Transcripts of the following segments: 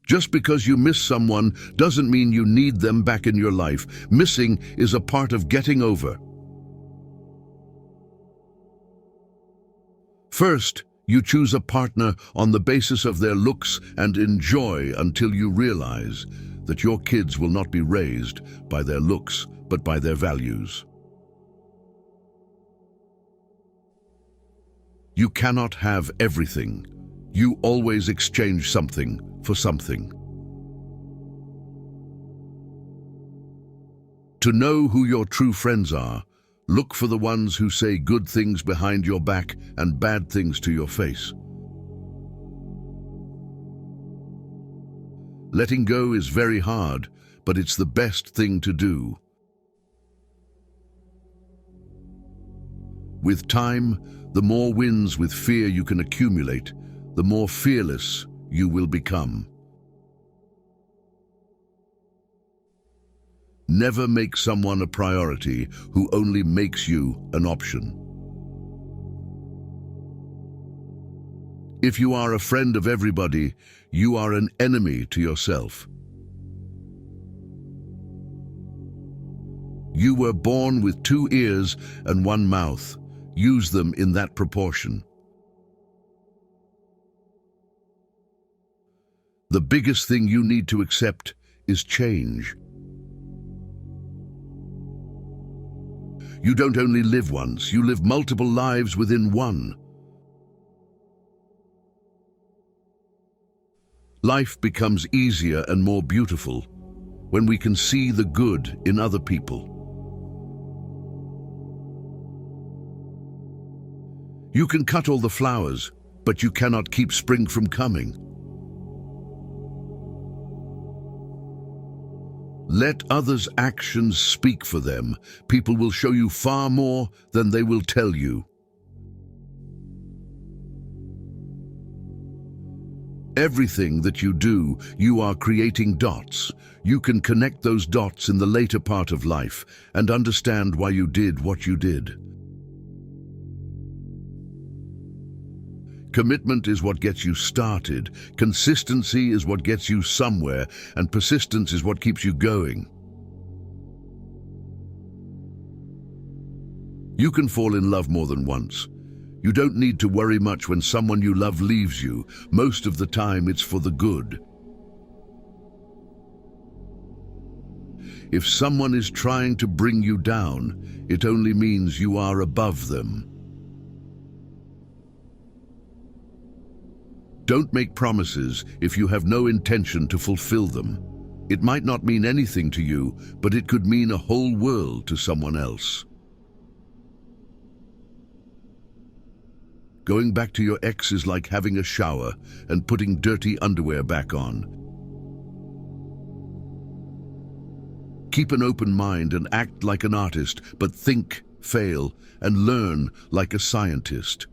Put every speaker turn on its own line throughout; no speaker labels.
Just because you miss someone doesn't mean you need them back in your life. Missing is a part of getting over. First, you choose a partner on the basis of their looks and enjoy until you realize that your kids will not be raised by their looks, but by their values. You cannot have everything. You always exchange something for something. To know who your true friends are, look for the ones who say good things behind your back and bad things to your face. Letting go is very hard, but it's the best thing to do. With time, the more wins with fear you can accumulate, the more fearless you will become. Never make someone a priority who only makes you an option. If you are a friend of everybody, you are an enemy to yourself. You were born with 2 ears and 1 mouth. Use them in that proportion. The biggest thing you need to accept is change. You don't only live once, you live multiple lives within one. Life becomes easier and more beautiful when we can see the good in other people. You can cut all the flowers, but you cannot keep spring from coming. Let others' actions speak for them. People will show you far more than they will tell you. Everything that you do, you are creating dots. You can connect those dots in the later part of life and understand why you did what you did. Commitment is what gets you started, consistency is what gets you somewhere, and persistence is what keeps you going. You can fall in love more than once. You don't need to worry much when someone you love leaves you. Most of the time it's for the good. If someone is trying to bring you down, it only means you are above them. Don't make promises if you have no intention to fulfill them. It might not mean anything to you, but it could mean a whole world to someone else. Going back to your ex is like having a shower and putting dirty underwear back on. Keep an open mind and act like an artist, but think, fail, and learn like a scientist.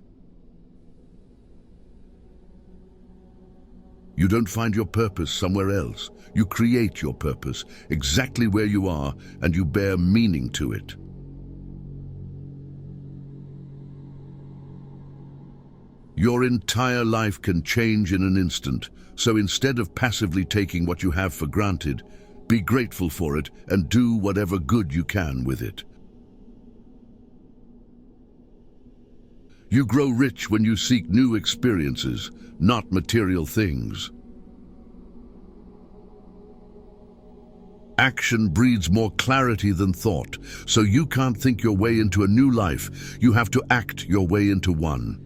You don't find your purpose somewhere else. You create your purpose exactly where you are, and you bear meaning to it. Your entire life can change in an instant, so instead of passively taking what you have for granted, be grateful for it and do whatever good you can with it. You grow rich when you seek new experiences, not material things. Action breeds more clarity than thought, so you can't think your way into a new life. You have to act your way into one.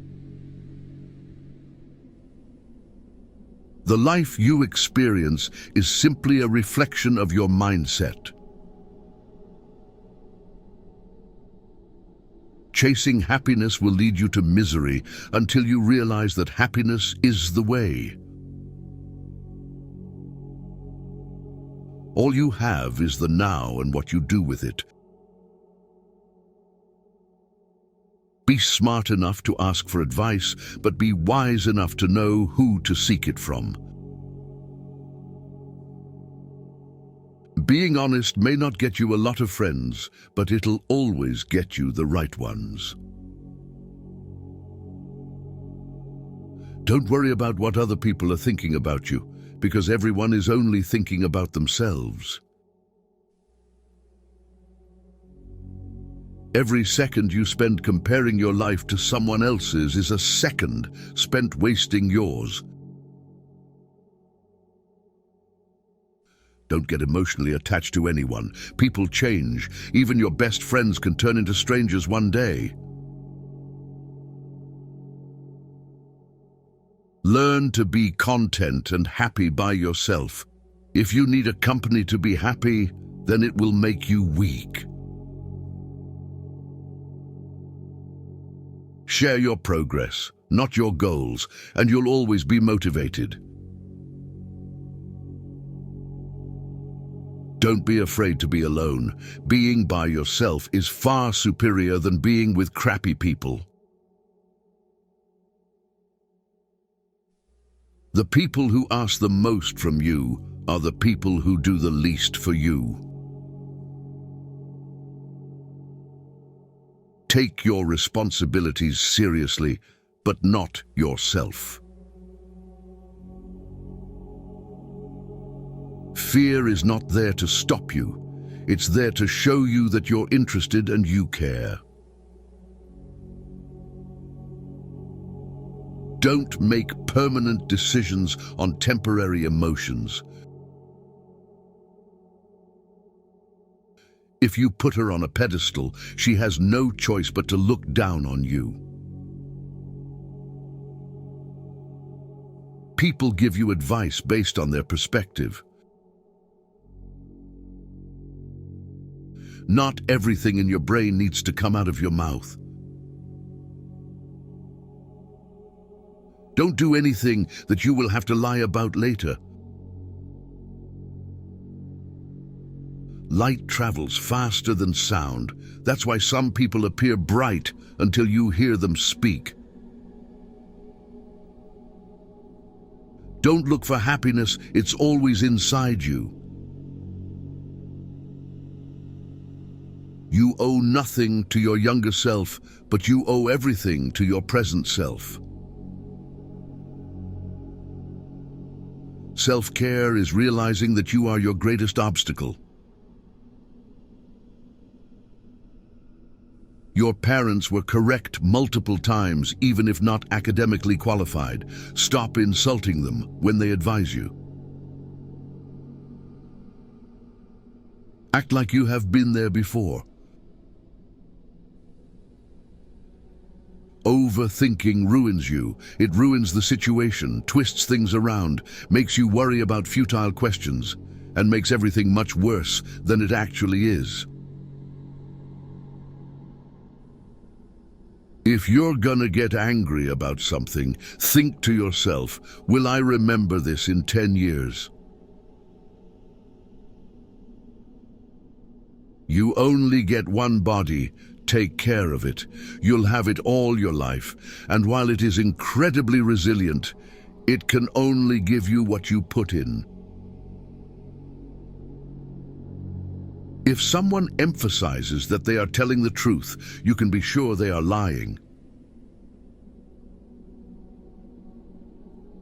The life you experience is simply a reflection of your mindset. Chasing happiness will lead you to misery until you realize that happiness is the way. All you have is the now and what you do with it. Be smart enough to ask for advice, but be wise enough to know who to seek it from. Being honest may not get you a lot of friends, but it'll always get you the right ones. Don't worry about what other people are thinking about you. because everyone is only thinking about themselves. Every second you spend comparing your life to someone else's is a second spent wasting yours. Don't get emotionally attached to anyone. People change. Even your best friends can turn into strangers one day. Learn to be content and happy by yourself. If you need a company to be happy, then it will make you weak. Share your progress, not your goals, and you'll always be motivated. Don't be afraid to be alone. Being by yourself is far superior than being with crappy people. The people who ask the most from you are the people who do the least for you. Take your responsibilities seriously, but not yourself. Fear is not there to stop you. It's there to show you that you're interested and you care. Don't make permanent decisions on temporary emotions. If you put her on a pedestal, she has no choice but to look down on you. People give you advice based on their perspective. Not everything in your brain needs to come out of your mouth. Don't do anything that you will have to lie about later. Light travels faster than sound. That's why some people appear bright until you hear them speak. Don't look for happiness, it's always inside you. You owe nothing to your younger self, but you owe everything to your present self. Self-care is realizing that you are your greatest obstacle. Your parents were correct multiple times, even if not academically qualified. Stop insulting them when they advise you. Act like you have been there before. Overthinking ruins you. It ruins the situation, twists things around, makes you worry about futile questions, and makes everything much worse than it actually is. If you're gonna get angry about something, think to yourself, will I remember this in 10 years? You only get one body. Take care of it. You'll have it all your life, and while it is incredibly resilient, it can only give you what you put in. If someone emphasizes that they are telling the truth, you can be sure they are lying.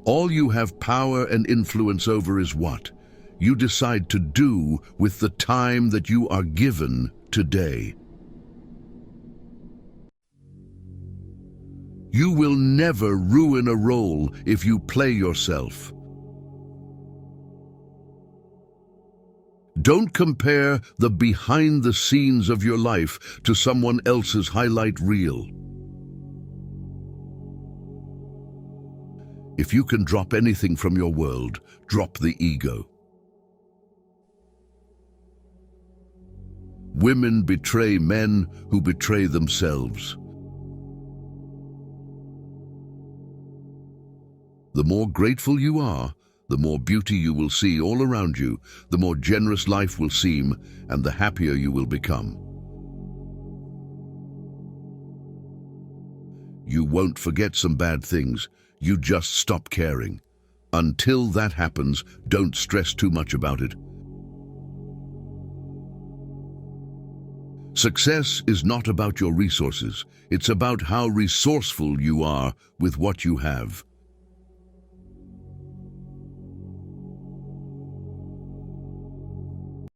All you have power and influence over is what you decide to do with the time that you are given today. You will never ruin a role if you play yourself. Don't compare the behind the scenes of your life to someone else's highlight reel. If you can drop anything from your world, drop the ego. Women betray men who betray themselves. The more grateful you are, the more beauty you will see all around you, the more generous life will seem, and the happier you will become. You won't forget some bad things, you just stop caring. Until that happens, don't stress too much about it. Success is not about your resources, it's about how resourceful you are with what you have.